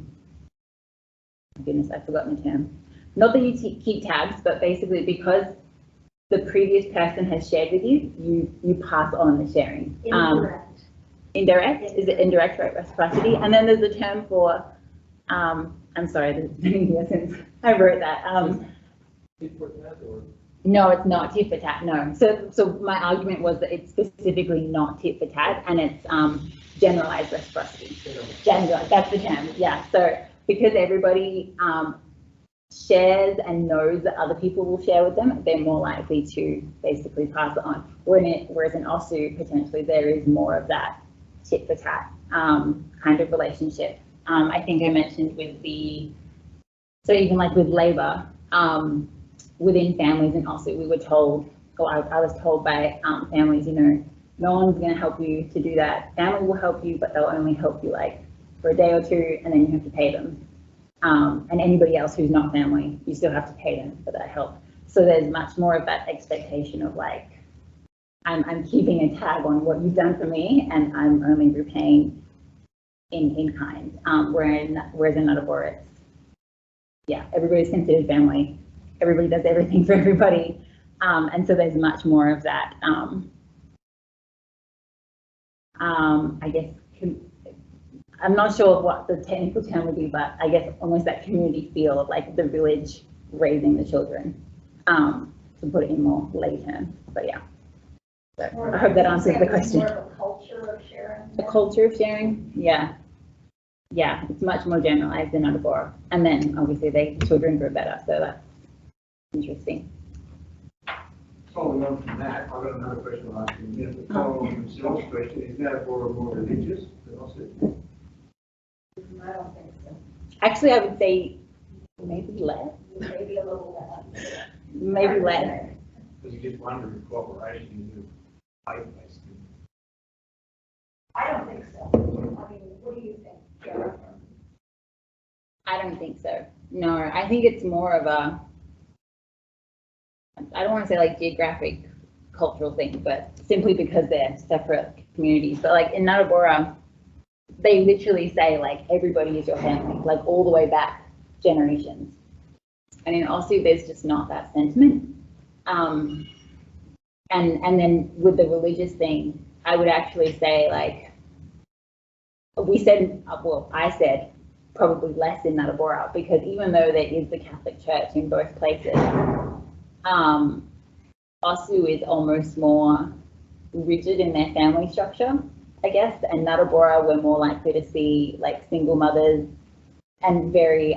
goodness, I've forgotten the term. Not that you keep tabs, but basically because the previous person has shared with you, you pass on the sharing. Indirect. Indirect? Is it indirect reciprocity? And then there's a term for, I'm sorry, it's been a year since I wrote that. Tit for tat, or? No, it's not tit for tat, no. So my argument was that it's specifically not tit for tat, and it's generalized reciprocity. General, that's the term, yeah. So because everybody shares and knows that other people will share with them, they're more likely to basically pass it on. Whereas in OSU, potentially there is more of that tit for tat kind of relationship. I think I mentioned so even like with labor, within families in OSU, we were told, or I was told by families, you know, no one's going to help you to do that. Family will help you, but they'll only help you like for a day or two, and then you have to pay them. And anybody else who's not family, you still have to pay them for that help. So there's much more of that expectation of like, I'm keeping a tag on what you've done for me, and I'm only repaying in kind. Whereas in Natabora, it's, yeah, everybody's considered family. Everybody does everything for everybody. And so there's much more of that, I guess, I'm not sure what the technical term would be, but I guess almost that community feel of like the village raising the children, to put it in more lay terms. But yeah, so I hope that answers the question. More of a culture of sharing. A culture of sharing, yeah. Yeah, it's much more generalized than Natabora. And then obviously the children grow better, so that's interesting. Following on from that, I've got another question I'll ask you in a minute, but following on from Sumach's question, is Natabora more religious than OSU? I don't think so. Actually, I would say maybe less. Maybe a little less. Maybe less. Because you just wonder if cooperation is faith-based. I don't think so. I mean, what do you think, Chiara? I don't think so. No, I think it's more of a, I don't want to say like geographic cultural thing, but simply because they're separate communities. But like in Natabora, they literally say like everybody is your family, like all the way back generations. And in OSU, there's just not that sentiment. And then with the religious thing, I would actually say like, I said probably less in Natabora, because even though there is the Catholic Church in both places, OSU is almost more rigid in their family structure, I guess, and Natabora we're more likely to see like single mothers and very,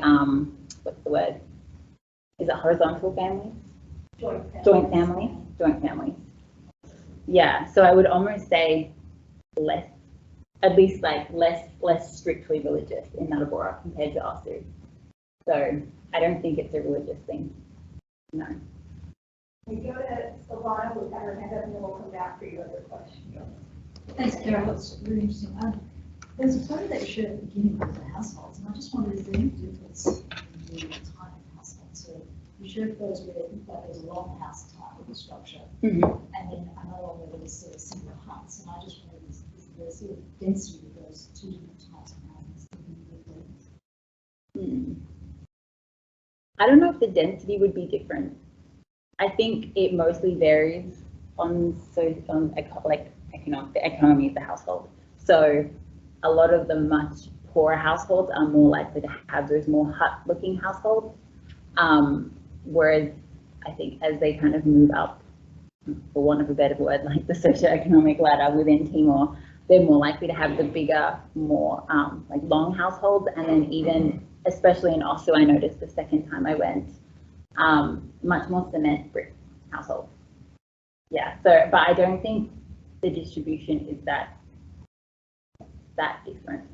what's the word? Is it horizontal families? Joint families. Yeah, so I would almost say less, at least like less strictly religious in Natabora compared to OSU. So I don't think it's a religious thing. No. We go to Silvana, we've got her hand up, and then we'll come back for your other question. Thanks, Chiara. That's really interesting. There's a photo that you showed at the beginning of the households, and I just wondered if there any difference in the type of household. So you showed photos where it looked like there's a long house type of structure, and then another one where there was sort of single huts. And I just wondered, is there sort of density of those two different types of houses? I don't know if the density would be different. I think it mostly varies on the economy of the household. So a lot of the much poorer households are more likely to have those more hut-looking households. Whereas I think as they kind of move up, for want of a better word, like the socioeconomic ladder within Timor, they're more likely to have the bigger, more like long households. And then even, especially in OSU, I noticed the second time I went, much more cement brick households. Yeah, so, but I don't think the distribution is that different.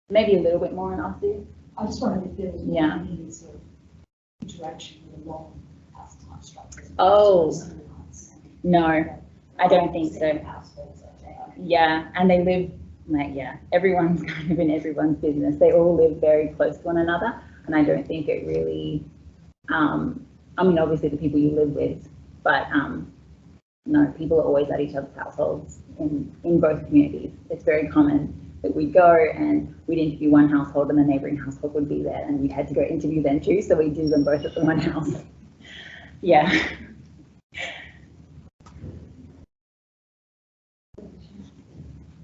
Maybe a little bit more in Aussie. I just wondered if there was Yeah. any sort of interaction with a long house type structure. Oh. Some of the ones. No, I don't think so. Single households, I think. Yeah, and they live, like, yeah, everyone's kind of in everyone's business. They all live very close to one another, and I don't think it really, I mean, obviously the people you live with, but no, people are always at each other's households in both communities. It's very common that we'd go and we'd interview one household and the neighbouring household would be there, and we had to go interview them too, so we do them both at the one house. Yeah.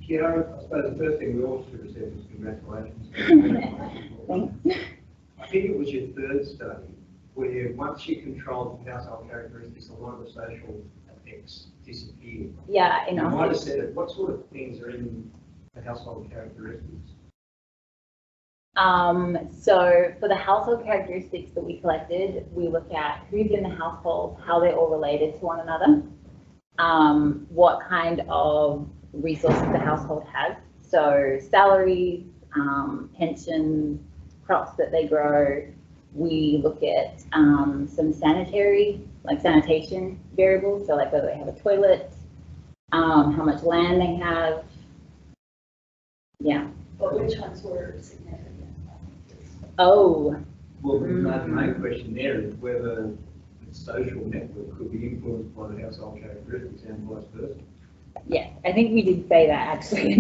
Chiara, I suppose the first thing we all should have said was congratulations. Thanks. I think it was your third study where once you controlled the household characteristics, a lot of the social effects disappeared. Yeah, in You might have Aussie. said it. What sort of things are in the household characteristics? So for the household characteristics that we collected, we look at who's in the household, how they're all related to one another, what kind of resources the household has. So salaries, pensions, crops that they grow. We look at some sanitary, like sanitation variables, so like whether they have a toilet, how much land they have. Yeah. But which ones were significant? Oh, Well, my question there is whether the social network could be influenced by the household characteristics and vice versa. yes, I think we did say that actually.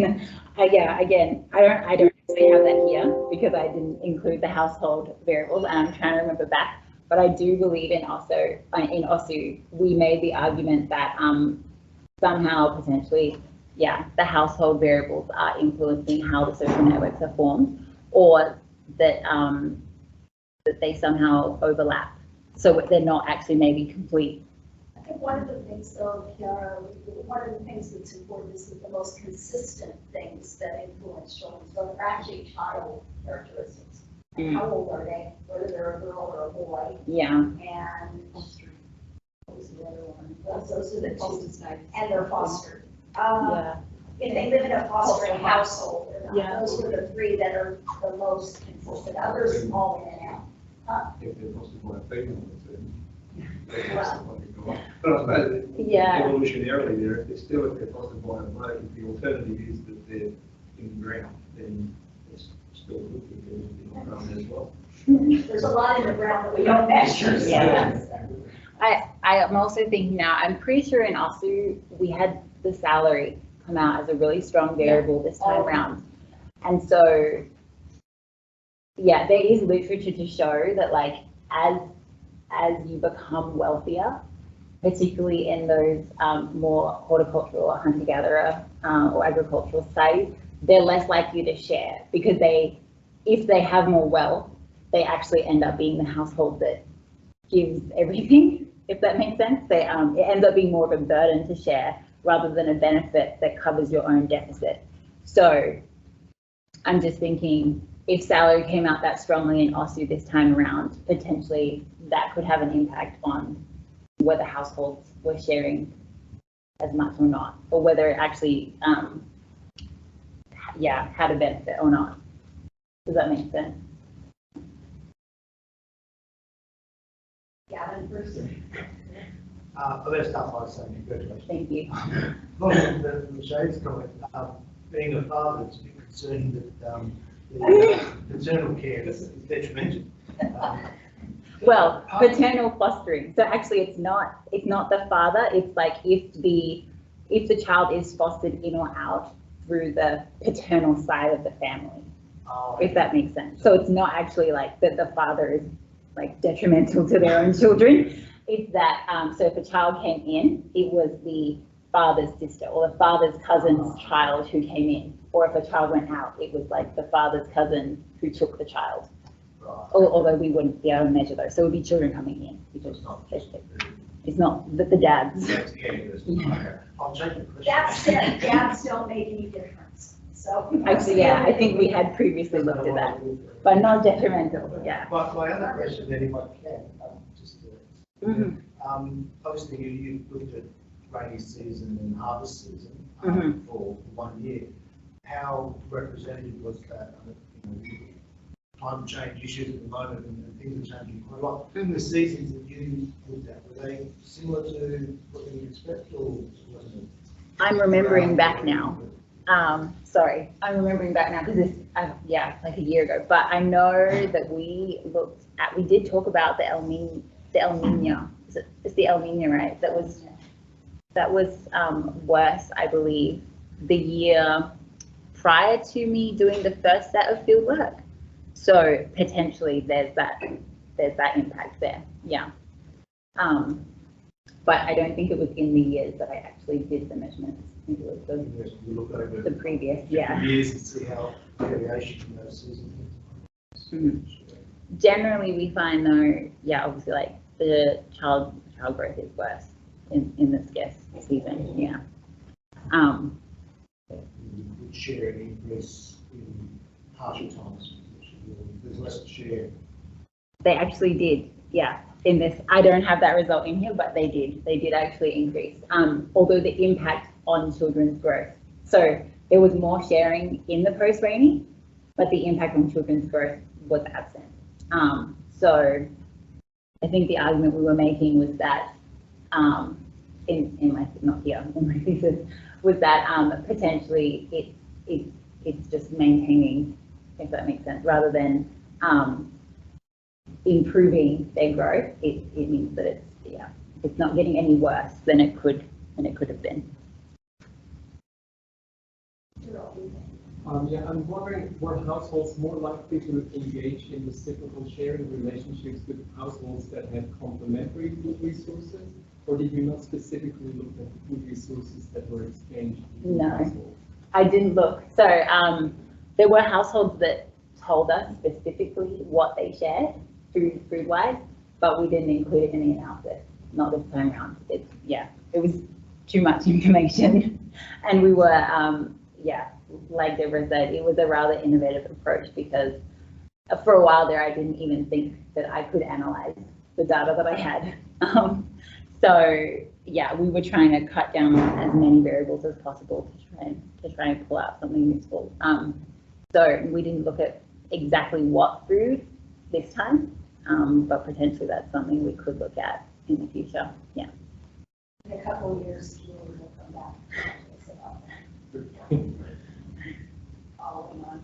Yeah, again, I don't actually have that here because I didn't include the household variables, and I'm trying to remember back. But I do believe in OSU, we made the argument that somehow potentially, yeah, the household variables are influencing how the social networks are formed, or that that they somehow overlap, so they're not actually maybe complete. I think one of the things though, Chiara, one of the things that's important is that the most consistent things that influence children, so they're actually child characteristics. Mm. How old are they, whether they're a girl or a boy, Yeah. and what was the other one? Those are the two, and they're fostered. Yeah. If they live in a fostering household or not, Yeah. those are the three that are the most consistent, others fall in and out. If they're fostered by a female, they're fostered by a guy. But I suppose Yeah. evolutionarily there, if they're fostered by a bloke, if the alternative is that they're in the ground, then it's still good because they're not grown as well. There's a lot in the ground that we don't measure, so Yeah. that's- I am also thinking now, I'm pretty sure in OSU, we had the salary come out as a really strong variable this time around. And so, yeah, there is literature to show that like, as you become wealthier, particularly in those more horticultural or hunter-gatherer or agricultural societies, they're less likely to share because if they have more wealth, they actually end up being the household that gives everything, if that makes sense. It ends up being more of a burden to share rather than a benefit that covers your own deficit. So I'm just thinking, if salary came out that strongly in OSU this time around, potentially that could have an impact on whether households were sharing as much or not, or whether it actually, had a benefit or not. Does that make sense? Gavin person. Let's start by saying congratulations. Thank you. Following the Shade's comment, being a father, it's a bit concerning that the paternal care is detrimental. Well, paternal fostering. So actually, it's not the father. It's like if the child is fostered in or out through the paternal side of the family, if that makes sense. So it's not actually like that the father is like detrimental to their own children. It's that so if a child came in, it was the father's sister or the father's cousin's child who came in, or if a child went out, it was like the father's cousin who took the child. Although we wouldn't be able to measure those, so it would be children coming in. Because it's not the dads. Yeah. I'll change the question. Gaps don't make any difference, so. Actually, yeah, I think we had previously looked at that, but not detrimental. Yeah. My other question then, if I can, just Mhm. obviously you looked at rainy season and harvest season Mhm. for 1 year. How representative was that? Climate change issues at the moment and things are changing quite a lot. The seasons that you looked at, were they similar to what you expect or wasn't it? I'm remembering back now. Sorry, I'm remembering back now because this, yeah, like a year ago. But I know that we did talk about the El Nino. It's the El Nino, right? That was worse, I believe, the year prior to me doing the first set of field work. So potentially there's that impact there. Yeah. But I don't think it was in the years that I actually did the measurements. I think it was You look over the previous, yeah. years and see how variation in those seasons. Mhm. Generally, we find though, yeah, obviously like the child growth is worse in the scarce season, yeah. You would share an increase in harsher times. There's less to share. They actually did, yeah. In this, I don't have that result in here, but they did actually increase. Although the impact on children's growth. So there was more sharing in the post-rainy, but the impact on children's growth was absent. So I think the argument we were making was that, in my, not here, in my thesis, was that potentially it's just maintaining, if that makes sense, rather than improving their growth. It means that it's not getting any worse than it could have been. Yeah, I'm wondering, were households more likely to engage in reciprocal sharing relationships with households that had complementary food resources, or did you not specifically look at the food resources that were exchanged between No. households? I didn't look. So there were households that told us specifically what they shared food-wise, but we didn't include it in the analysis. Not this time around. It was too much information, and we were like Deborah said, it was a rather innovative approach because for a while there I didn't even think that I could analyze the data that I had. So yeah, we were trying to cut down on as many variables as possible to try and pull out something useful. So we didn't look at exactly what food this time, but potentially that's something we could look at in the future. Yeah. In a couple of years, we'll come back and talk about that. Following on.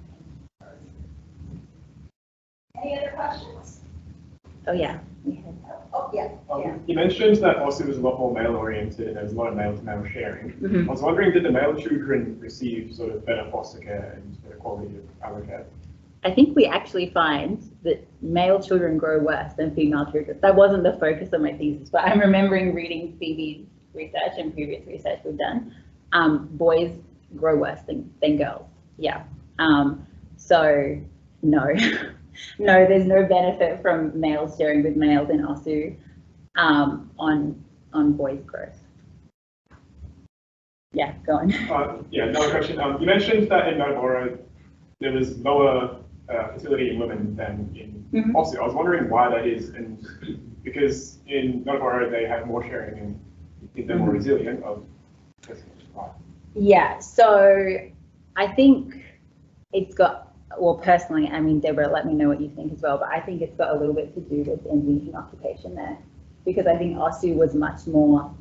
Any other questions? Oh yeah. We had. Oh, yeah. You mentioned that OSU was a lot more male-oriented and there was a lot of male-to-male sharing. Mm-hmm. I was wondering, did the male children receive sort of better foster care and better quality of other care? I think we actually find that male children grow worse than female children. That wasn't the focus of my thesis, but I'm remembering reading Phoebe's research and previous research we've done. Boys grow worse than girls. Yeah. So no, no, there's no benefit from males sharing with males in OSU on boys' growth. Yeah, go on. Yeah, another question. You mentioned that in Notabora there was lower fertility in women than in OSU. I was wondering why that is, and because in Notabora they have more sharing and I think they're more resilient of. Yeah, so I think it's got, well, personally, I mean, Deborah, let me know what you think as well, but I think it's got a little bit to do with Indonesian occupation there, because I think OSU was much more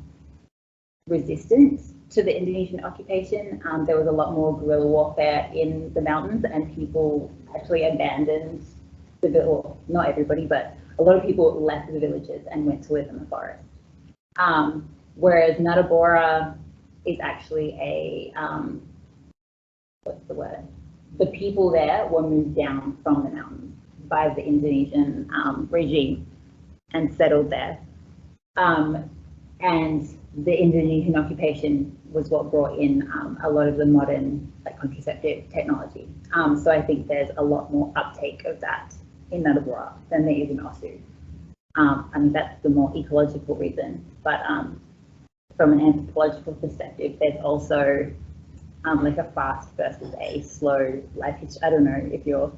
resistant to the Indonesian occupation. There was a lot more guerrilla warfare in the mountains, and people actually abandoned the village, well, not everybody, but a lot of people left the villages and went to live in the forest. Whereas Notabora is actually a, what's the word? The people there were moved down from the mountains by the Indonesian regime and settled there. And the Indonesian occupation was what brought in a lot of the modern contraceptive technology. So I think there's a lot more uptake of that in Notabora than there is in OSU. I mean, that's the more ecological reason, but from an anthropological perspective, there's also like a fast versus a slow life history. I don't know if you're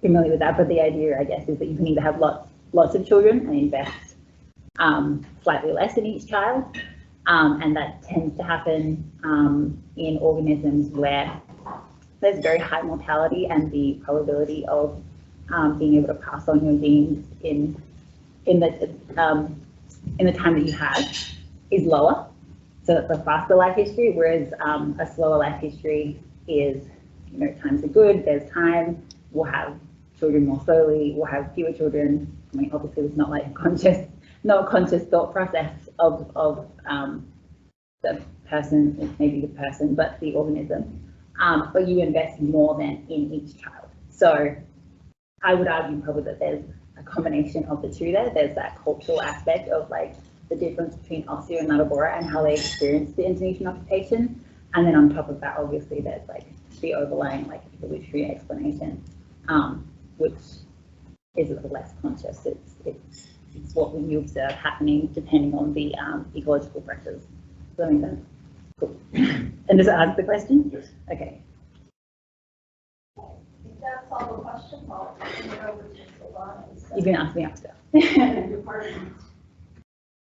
familiar with that, but the idea, I guess, is that you can either have lots of children and invest slightly less in each child, And that tends to happen in organisms where there's very high mortality and the probability of being able to pass on your genes in the time that you have is lower. So it's a faster life history, whereas a slower life history is, you know, times are good, there's time, we'll have children more slowly, we'll have fewer children. I mean, obviously it's not like not a conscious thought process of the person, maybe the person, but the organism. But you invest more than in each child. So I would argue probably that there's a combination of the two there. There's that cultural aspect of like the difference between Ossia and Natabora and how they experience the Indonesian occupation. And then on top of that, obviously there's like the overlying like evolutionary explanation, which is a little less conscious. It's what we observe happening depending on the ecological pressures. Does that make sense? Cool. And does it answer the question? Yes. Okay. If that's all the questions, I'll turn it over to Silvana. You can ask me after.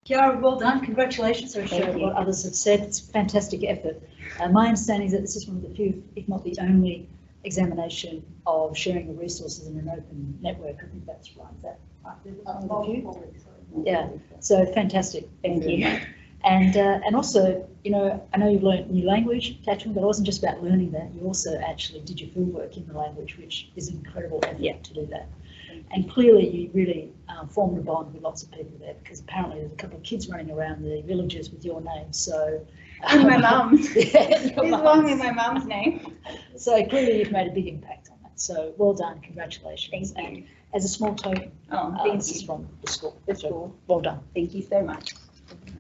Chiara, well done. Congratulations. I showed what others have said. It's a fantastic effort. My understanding is that this is one of the few, if not the only, examination of sharing the resources in an open network. I think that's right. Is that right? Yeah. So fantastic. Thank you. And also, you know, I know you've learned new language, Catherine, but it wasn't just about learning that. You also actually did your field work in the language, which is an incredible effort to do that. And clearly you really formed a bond with lots of people there, because apparently there's a couple of kids running around the villages with your name. So And my mum's. Yeah, It's long with my mum's name. so clearly you've made a big impact on that. So well done, congratulations. Thank you. And as a small token, Oh, thank this is you. from the school. The So school. well done. Thank you so much.